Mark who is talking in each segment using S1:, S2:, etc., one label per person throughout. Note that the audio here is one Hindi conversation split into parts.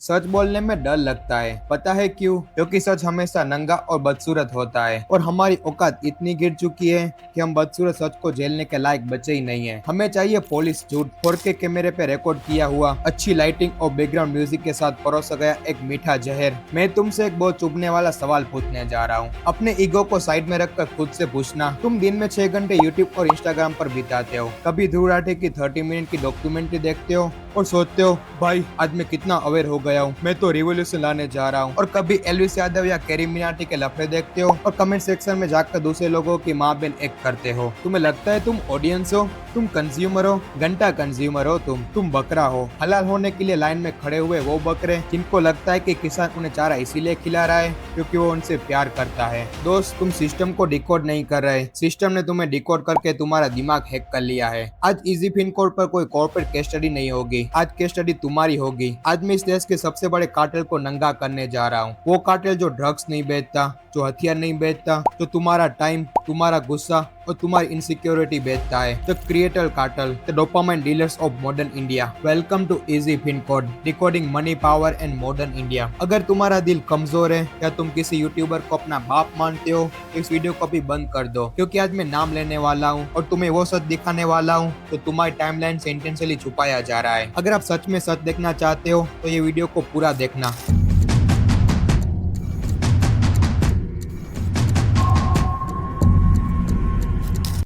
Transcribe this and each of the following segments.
S1: सच बोलने में डर लगता है। पता है क्यों? क्योंकि सच हमेशा नंगा और बदसूरत होता है और हमारी औकात इतनी गिर चुकी है कि हम बदसूरत सच को झेलने के लायक बचे ही नहीं है। हमें चाहिए पुलिस झूठ 4K कैमरे पे रिकॉर्ड किया हुआ, अच्छी लाइटिंग और बैकग्राउंड म्यूजिक के साथ परोसा गया एक मीठा जहर। मैं तुमसे एक बहुत चुभने वाला सवाल पूछने जा रहा हूँ। अपने ईगो को साइड में रखकर खुद से पूछना, तुम दिन में 6 घंटे यूट्यूब और इंस्टाग्राम पर बिताते हो, कभी ध्रुव राठी की 30 मिनट की डॉक्यूमेंट्री देखते हो और सोचते हो भाई आज मैं कितना अवेयर हो गया हूँ, मैं तो रिवॉल्यूशन लाने जा रहा हूँ। और कभी एल्विस यादव या कैरी मिनाटी के लफड़े देखते हो और कमेंट सेक्शन में जाकर दूसरे लोगों की माँ बहन एक करते हो। तुम्हें लगता है तुम ऑडियंस हो, तुम कंज्यूमर हो, घंटा कंज्यूमर हो, तुम बकरा हो। हलाल होने के लिए लाइन में खड़े हुए वो बकरे जिनको लगता है कि किसान उन्हें चारा इसीलिए खिला रहा है क्योंकि वो उनसे प्यार करता है। दोस्त, तुम सिस्टम को डिकोड नहीं कर रहे, सिस्टम ने तुम्हें डिकोड करके तुम्हारा दिमाग हैक कर लिया है। आज इजी पिन कोड पर कोई कॉर्पोरेट केस स्टडी नहीं होगी, आज केस स्टडी तुम्हारी होगी। आज मैं इस देश के सबसे बड़े कार्टेल को नंगा करने जा रहा हूँ। वो कार्टेल जो ड्रग्स नहीं बेचता, जो हथियार नहीं बेचता, जो तुम्हारा टाइम, तुम्हारा गुस्सा और तुम्हारी इनसिक्योरिटी बेचता है। The creator cartel, the dopamine dealers of modern India. Welcome to easy pin code, decoding money power and modern India. अगर तुम्हारा दिल कमजोर है या तुम किसी यूट्यूबर को अपना बाप मानते हो तो इस वीडियो को भी बंद कर दो, क्योंकि आज मैं नाम लेने वाला हूँ और तुम्हें वो सच दिखाने वाला हूँ तो तुम्हारी टाइमलाइन से इंटेंशनली छुपाया जा रहा है। अगर आप सच में सच देखना चाहते हो तो ये वीडियो को पूरा देखना।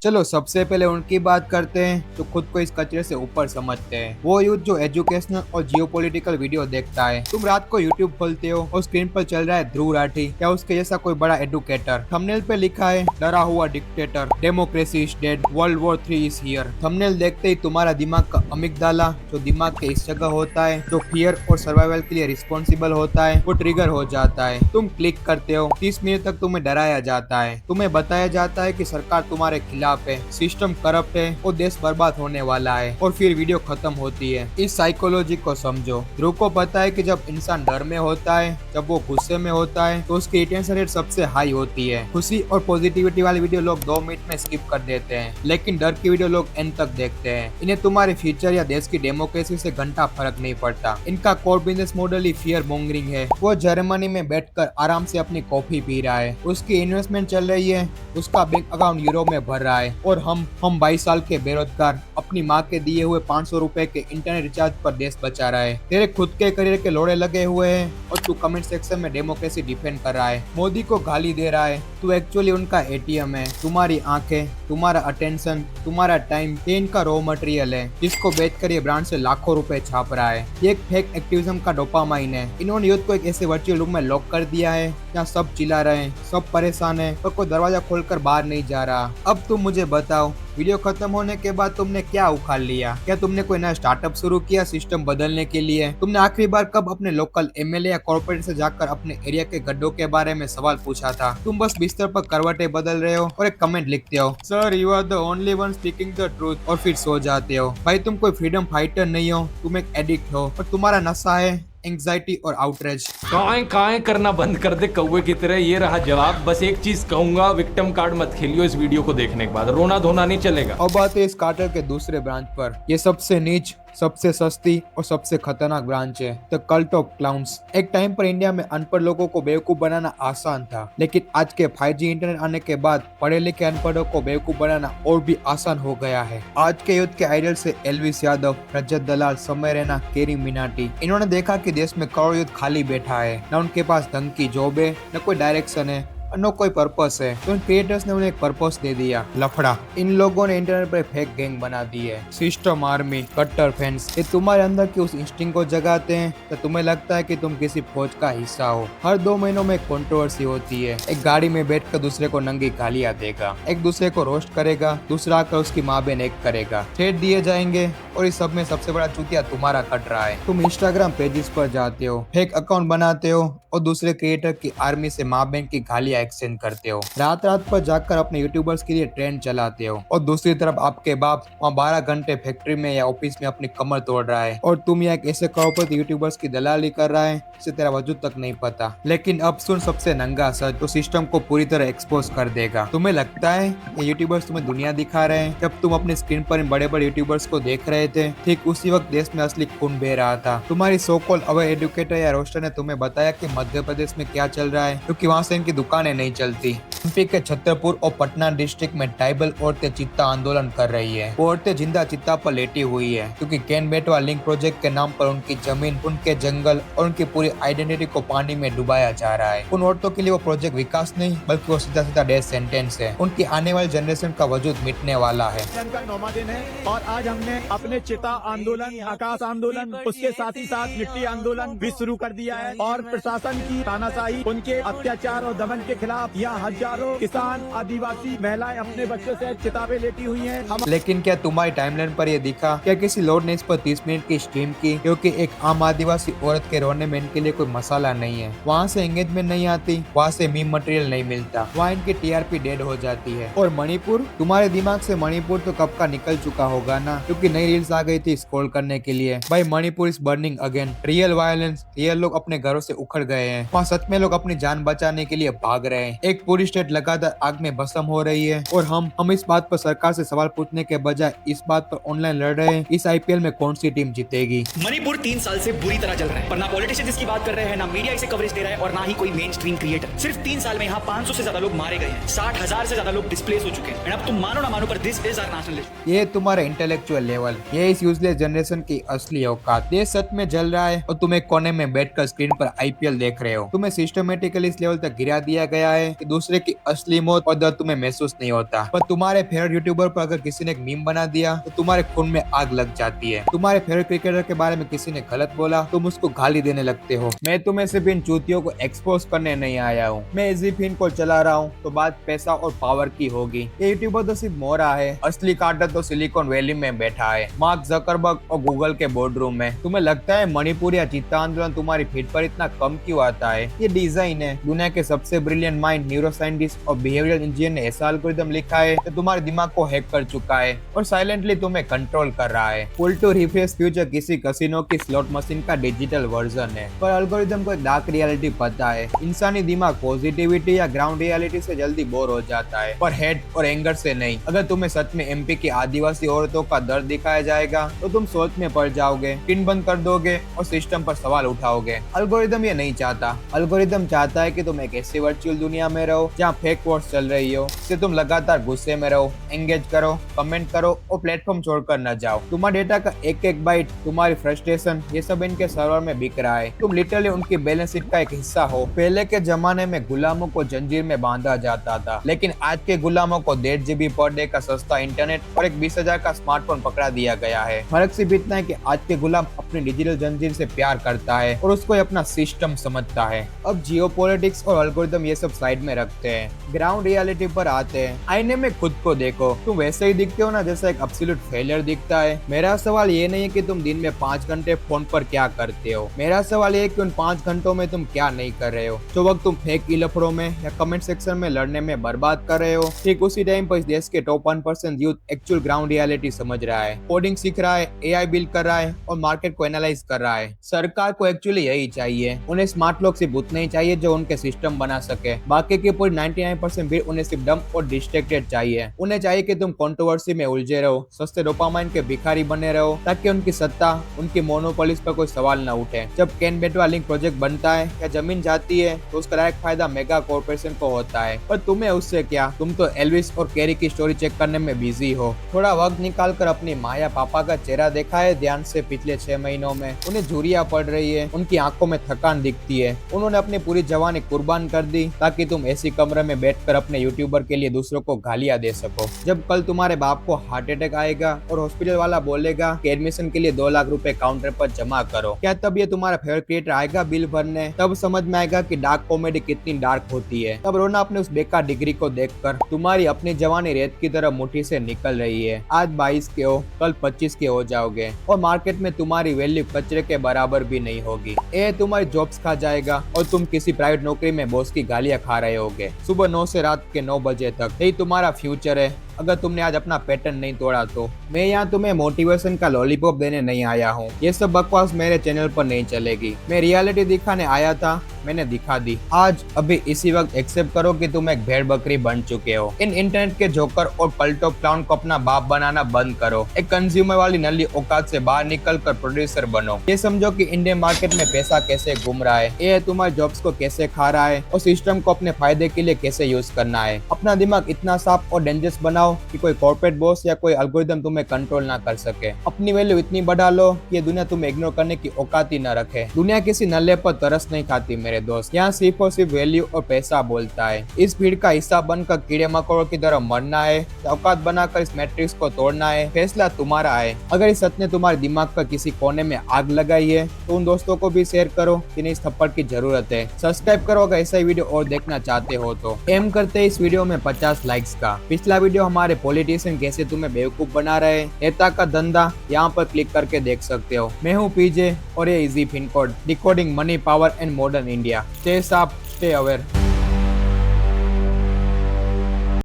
S1: चलो सबसे पहले उनकी बात करते हैं जो खुद को इस कचरे से ऊपर समझते हैं। वो यूथ जो एजुकेशनल और जियोपॉलिटिकल वीडियो देखता है। तुम रात को यूट्यूब खोलते हो और स्क्रीन पर चल रहा है ध्रुव राठी या उसके जैसा कोई बड़ा एडुकेटर। थंबनेल पे लिखा है डरा हुआ dictator, democracy is dead, world war 3 is here. Thumbnail देखते ही तुम्हारा दिमाग का अमिगडाला, जो दिमाग के इस जगह होता है जो फियर और सर्वाइवल के लिए रिस्पॉन्सिबल होता है, वो ट्रिगर हो जाता है। तुम क्लिक करते हो, 30 मिनट तक तुम्हें डराया जाता है, तुम्हें बताया जाता है कि सरकार तुम्हारे खिलाफ है, सिस्टम करप्ट है और देश बर्बाद होने वाला है, और फिर वीडियो खत्म होती है। इस साइकोलॉजी को समझो। ध्रुव को पता है कि जब इंसान डर में होता है, जब वो गुस्से में होता है तो उसकी अटेंशन रेट सबसे हाई होती है। खुशी और पॉजिटिविटी वाली वीडियो लोग 2 मिनट में स्किप कर देते हैं, लेकिन डर की वीडियो लोग एंड तक देखते हैं। इन्हें तुम्हारे फ्यूचर या देश की डेमोक्रेसी से घंटा फर्क नहीं पड़ता। इनका कोर बिजनेस मॉडल ही फियर मॉन्गरिंग है। वो जर्मनी में बैठकर आराम से अपनी कॉफी पी रहा है, उसकी इन्वेस्टमेंट चल रही है, उसका बैंक अकाउंट यूरोप में भर रहा है, और हम 22 साल के बेरोजगार अपनी माँ के दिए हुए 500 रुपए के इंटरनेट रिचार्ज पर देश बचा रहा है। तेरे खुद के करियर के लोड़े लगे हुए हैं और तू कमेंट सेक्शन में डेमोक्रेसी डिफेंड कर रहा है, मोदी को गाली दे रहा है। तू एक्चुअली उनका एटीएम है। तुम्हारी आंखें, तुम्हारा अटेंशन, तुम्हारा टाइम, ये इनका रॉ मटेरियल है जिसको बेचकर ये ब्रांड से लाखों रुपए छाप रहा है। ये एक फेक एक्टिविज्म का डोपामाइन है। इन्होंने यूथ को एक ऐसे वर्चुअल रूम में लॉक कर दिया है जहाँ सब चिल्ला रहे हैं, सब परेशान है, पर कोई दरवाजा खोलकर बाहर नहीं जा रहा। अब तुम मुझे बताओ, वीडियो खत्म होने के बाद तुमने क्या उखाड़ लिया? क्या तुमने कोई नया स्टार्टअप शुरू किया सिस्टम बदलने के लिए? तुमने आखिरी बार कब अपने लोकल एमएलए या कॉर्पोरेट से जाकर अपने एरिया के गड्ढों के बारे में सवाल पूछा था? तुम बस बिस्तर पर करवटें बदल रहे हो और एक कमेंट लिखते हो, sir you are the only one speaking the truth, और फिर सो जाते हो। भाई तुम कोई फ्रीडम फाइटर नहीं हो, तुम एक एडिक्ट हो और तुम्हारा नशा है एंग्जाइटी और आउटरेज।
S2: काएं करना बंद कर दे कौवे की तरह। ये रहा जवाब। बस एक चीज कहूंगा, विक्टिम कार्ड मत खेलियो इस वीडियो को देखने के बाद, रोना धोना नहीं चलेगा।
S1: और बात है इस कार्टेल के दूसरे ब्रांच पर। ये सबसे नीच, सबसे सस्ती और सबसे खतरनाक ब्रांच है, द कल्ट ऑफ क्लाउन्स। एक टाइम पर इंडिया में अनपढ़ लोगों को बेवकूफ बनाना आसान था, लेकिन आज के 5G इंटरनेट आने के बाद पढ़े लिखे अनपढ़ों को बेवकूफ बनाना और भी आसान हो गया है। आज के युद्ध के आइडल से एल्विस यादव, रजत दलाल, समय रैना, केरी मिनाटी। इन्होंने देखा कि देश में करोड़ युद्ध खाली बैठा है, न उनके पास ढंग की जॉब है, न कोई डायरेक्शन है, नो कोई पर्पस है। तो इन क्रिएटर्स ने उन्हें एक पर्पस दे दिया, लफड़ा। इन लोगों ने इंटरनेट पर फेक गैंग बना दी है, सिस्टम आर्मी, कट्टर फैंस। ये तुम्हारे अंदर की उस इंस्टिंक्ट को जगाते हैं तो तुम्हें लगता है कि तुम किसी फौज का हिस्सा हो। हर 2 महीनों में एक कंट्रोवर्सी होती है। एक गाड़ी में बैठकर दूसरे को नंगी गालियां देगा, एक दूसरे को रोस्ट करेगा, दूसरा आकर उसकी माँ बहन एक करेगा, थ्रेट दिए जाएंगे, और इस सब में सबसे बड़ा चूतिया तुम्हारा कट रहा है। तुम इंस्टाग्राम पेजेस पर जाते हो, फेक अकाउंट बनाते हो और दूसरे क्रिएटर की आर्मी से माँ बहन की गालियां एक्सचेंज करते हो। रात रात पर जाकर अपने यूट्यूबर्स के लिए ट्रेंड चलाते हो, और दूसरी तरफ आपके बाप वहाँ 12 घंटे फैक्ट्री में या ऑफिस में अपनी कमर तोड़ रहा है, और तुम यहाँ एक ऐसे करोड़पति यूट्यूबर्स की दलाली कर रहा है जिसे तेरा वजूद तक नहीं पता। लेकिन अब सुन सबसे नंगा सच, तो सिस्टम को पूरी तरह एक्सपोज कर देगा। तुम्हें लगता है ये यूट्यूबर्स तुम्हें दुनिया दिखा रहे हैं? जब तुम अपने स्क्रीन पर इन बड़े बड़े यूट्यूबर्स को देख रहे थे, ठीक उसी वक्त देश में असली खून बह रहा था। तुम्हारी सो कॉल्ड अवे एडुकेटर या रोस्टर ने तुम्हें बताया कि मध्य प्रदेश में क्या चल रहा है, क्योंकि वहाँ से इनकी दुकानें नहीं चलती। एमपी के छतरपुर और पटना डिस्ट्रिक्ट में ट्राइबल औरतें चित्ता आंदोलन कर रही है। वो औरतें जिंदा चित्ता पर लेटी हुई है, क्योंकि कैन बेटवा लिंक प्रोजेक्ट के नाम पर उनकी जमीन, उनके जंगल और उनकी पूरी आइडेंटिटी को पानी में डुबाया जा रहा है। उन औरतों के लिए वो प्रोजेक्ट विकास नहीं, बल्कि वो सीधा सीधा डेथ सेंटेंस है। उनकी आने वाली जनरेशन का वजूद मिटने वाला है।
S3: का 9वां दिन है और आज हमने अपने चिता आंदोलन, आकाश आंदोलन, उसके साथ ही साथ मिट्टी आंदोलन भी शुरू कर दिया है। और प्रशासन की तानाशाही, उनके अत्याचार और दमन के खिलाफ यहाँ हजारों किसान, आदिवासी महिलाएं अपने बच्चों से चिताबें लेटी हुई हैं।
S1: लेकिन क्या तुम्हारी टाइमलाइन पर यह दिखा? क्या किसी लोड ने इस पर 30 मिनट की स्ट्रीम की? क्योंकि एक आम आदिवासी औरत के रोने में इनके लिए कोई मसाला नहीं है। वहाँ से एंगेजमेंट नहीं आती, वहाँ से मीम मटेरियल नहीं मिलता, वहाँ इनकी टीआरपी डेड हो जाती है। और मणिपुर, तुम्हारे दिमाग से मणिपुर तो कब का निकल चुका होगा ना, क्योंकि नई रील्स आ गई थी स्क्रॉल करने के लिए। भाई Manipur is burning again, real violence, real लोग अपने घरों से उखड़ गए हैं। वहाँ सच में लोग अपनी जान बचाने के लिए भाग रहे हैं। एक पूरी स्टेट लगातार आग में भस्म हो रही है और हम इस बात पर सरकार से सवाल पूछने के बजाय इस बात पर ऑनलाइन लड़ रहे हैं, इस आईपीएल में कौन सी टीम जीतेगी।
S4: मणिपुर 3 साल से बुरी तरह जल रहा है, पर ना पॉलिटिशियंस इसकी बात कर रहे हैं, ना मीडिया इसे कवरेज दे रहा है और ना ही कोई मेन स्ट्रीम क्रिएटर। सिर्फ 3 साल में यहाँ 500 से ज्यादा लोग मारे गए हैं, 60,000 से ज्यादा लोग डिस्प्लेस हो चुके हैं। अब तुम मानो ना मानो, पर this is our national issue.
S1: ये तुम्हारा इंटेलेक्चुअल लेवल, ये इस यूजलेस जनरेशन की असली औकात। देश सच में जल रहा है और तुम एक कोने में बैठकर स्क्रीन पर आईपीएल देख रहे हो। तुम्हें सिस्टमेटिकली इस लेवल तक गिरा दिया गया है कि दूसरे की असली मौत और दर्द तुम्हें महसूस नहीं होता। पर तुम्हारे फेवरेट यूट्यूबर पर अगर किसी ने एक मीम बना दिया तो तुम्हारे खून में आग लग जाती है। तुम्हारे फेवरेट क्रिकेटर के बारे में किसी ने गलत बोला, तुम उसको गाली देने लगते हो। मैं तुम्हें सिर्फ इन चूतियों को एक्सपोज करने नहीं आया हूँ, मैं इसी फिन को चला रहा हूँ, तो बात पैसा और पावर की होगी। ये यूट्यूबर तो सिर्फ मोरा है, असली काटर तो सिलिकॉन वैली में बैठा है, मार्क जकरबर्ग और गूगल के बोर्डरूम में। तुम्हें लगता है मणिपुर या चित्ता आंदोलन तुम्हारी फीड पर इतना कम क्यों आता है? ये डिजाइन है। दुनिया के सबसे ब्रिलियंट माइंड, न्यूरो साइंटिस्ट और बिहेवियरल इंजीनियर ने ऐसा एल्गोरिथम लिखा है जो तुम्हारे दिमाग को हैक कर चुका है और साइलेंटली तुम्हें कंट्रोल कर रहा है। फुल टू रिफ्रेश फ्यूचर किसी कसिनो की स्लॉट मशीन का डिजिटल वर्जन है, पर एल्गोरिथम को एक डार्क रियलिटी पता है। इंसानी दिमाग पॉजिटिविटी या ग्राउंड रियलिटी से जल्दी बोर हो जाता है, पर हेड और एंगर से नहीं। अगर तुम्हें सच में एमपी की आदिवासी औरतों का दर्द दिखाया जाएगा तो तुम सोच में पड़ जाओगे, किन बंद कर दोगे और सिस्टम पर सवाल उठाओगे। एल्गोरिथम ये नहीं चाहता। एल्गोरिथम चाहता है कि तुम एक ऐसी वर्चुअल दुनिया में रहो जहाँ फेक वॉर्स चल रही हो, इससे तुम लगातार गुस्से में रहो, एंगेज करो, कमेंट करो और प्लेटफॉर्म छोड़कर न जाओ। तुम्हारे डेटा का एक एक बाइट, तुम्हारी फ्रस्ट्रेशन, ये सब इनके सर्वर में बिक रहा है। तुम लिटरली उनकी बैलेंस शीट का एक हिस्सा हो। पहले के जमाने में गुलामों को जंजीर में बांधा जाता था, लेकिन आज के गुलामों को 1.5 GB पर डे का सस्ता इंटरनेट और एक 20,000 का स्मार्टफोन पकड़ा दिया गया है। फर्क सिर्फ इतना है कि आज के गुलाम अपनी डिजिटल जंजीर से प्यार करता है और उसको अपना सिस्टम समझता है। अब जियोपॉलिटिक्स और एल्गोरिथम ये सब साइड में रखते हैं, ग्राउंड रियलिटी पर आते हैं। आईने में खुद को देखो, तुम वैसे ही दिखते हो ना जैसा एक एब्सोल्यूट फेलियर दिखता है। मेरा सवाल ये नहीं है कि तुम दिन में 5 घंटे फोन पर क्या करते हो, मेरा सवाल ये है कि उन 5 घंटों में तुम क्या नहीं कर रहे हो। जो वक्त तुम फेक इलफड़ों में या कमेंट सेक्शन में लड़ने में बर्बाद कर रहे हो, ठीक उसी टाइम पर इस देश के top 1% youth actual ground reality समझ रहा है, कोडिंग सीख रहा है, एआई बिल्ड कर रहा है और मार्केट को एनालाइज कर रहा है। सरकार को एक्चुअली यही चाहिए, उन्हें स्मार्ट लोग सिर्फ उतने ही चाहिए जो उनके सिस्टम बना सके। बाकी की पूरी 99% भीड़ उन्हें सिर्फ डम और डिस्ट्रैक्टेड चाहिए। उन्हें चाहिए कि तुम कंट्रोवर्सी में उलझे रहो, सस्ते डोपामाइन के भिखारी बने रहो, ताकि उनकी सत्ता, उनकी मोनोपोलिस पर कोई सवाल न उठे। जब कैन बेटवा लिंक प्रोजेक्ट बनता है या जमीन जाती है तो उसका डायरेक्ट फायदा मेगा कॉर्पोरेशन को होता है, पर तुम्हें उससे क्या? तुम तो एल्विस और कैरी की स्टोरी चेक करने में बिजी हो। थोड़ा वक्त निकाल कर अपनी माँ या पापा का चेहरा देखा है ध्यान से पिछले 6 महीनों में? उन्हें झुर्रियां पड़ रही है, उनकी आंखों में थकान दिखती है। उन्होंने अपनी पूरी जवानी कुर्बान कर दी ताकि तुम ऐसी कमरे में बैठकर अपने यूट्यूबर के लिए दूसरों को गालियां दे सको। जब कल तुम्हारे बाप को हार्ट अटैक आएगा और हॉस्पिटल वाला बोलेगा कि एडमिशन के लिए 2 लाख रुपए काउंटर पर जमा करो, क्या तब ये तुम्हारा फेवरेट क्रिएटर आएगा बिल भरने? तब समझ में आएगा कि डार्क कॉमेडी कितनी डार्क होती है। तब रोना अपने उस बेकार डिग्री को देखकर। तुम्हारी अपनी जवानी रेत की तरह मुट्ठी से निकल रही है। आज 22 के हो, कल 25 के हो जाओगे और मार्केट में तुम्हारी वैल्यू कचरे के बराबर भी नहीं होगी। ये तुम्हारी जॉब्स खा जाएगा और तुम किसी प्राइवेट नौकरी में बॉस की गालियां खा रहे होगे सुबह 9 से रात के 9 बजे तक। यही तुम्हारा फ्यूचर है। अगर तुमने आज अपना पैटर्न नहीं तोड़ा तो। मैं यहाँ तुम्हें मोटिवेशन का लॉलीपॉप देने नहीं आया हूँ, ये सब बकवास मेरे चैनल पर नहीं चलेगी। मैं रियलिटी दिखाने आया था, मैंने दिखा दी। आज अभी इसी वक्त एक्सेप्ट करो कि तुम एक भेड़ बकरी बन चुके हो। इन इंटरनेट के जोकर और पलटो क्लाउन को अपना बाप बनाना बंद करो। एक कंज्यूमर वाली नली औकात से बाहर निकल कर प्रोड्यूसर बनो। ये समझो कि इंडियन मार्केट में पैसा कैसे घूम रहा है, ये तुम्हारे जॉब्स को कैसे खा रहा है और सिस्टम को अपने फायदे के लिए कैसे यूज करना है। अपना दिमाग इतना साफ और डेंजरस बनाओ कि कोई कॉर्पोरेट बॉस या कोई एल्गोरिथम तुम्हें कंट्रोल ना कर सके। अपनी वैल्यू इतनी बढ़ा लो कि ये दुनिया तुम्हें इग्नोर करने की औकात ही न रखे। दुनिया किसी नल्ले पर तरस नहीं खाती मेरे दोस्त, यहाँ सिर्फ और सिर्फ वैल्यू और पैसा बोलता है। इस भीड़ का हिस्सा बनकर कीड़े मकोड़ों की तरह मरना है, औकात बनाकर इस मैट्रिक्स को तोड़ना है, फैसला तुम्हारा है। अगर इस सच ने तुम्हारे दिमाग पर किसी कोने में आग लगाई है तो उन दोस्तों को भी शेयर करो जिन्हें इस थप्पड़ की जरूरत है। सब्सक्राइब करो अगर ऐसा ही वीडियो और देखना चाहते हो तो। एम करते इस वीडियो में 50 लाइक्स का। पिछला वीडियो हमारे पॉलिटिशियन कैसे तुम्हें बेवकूफ बना रहे, नेता का धंधा, यहाँ पर क्लिक करके देख सकते हो। मैं हूँ पीजे और ये easy pin code, decoding money power and modern India. Stay साफ, स्टे अवेयर।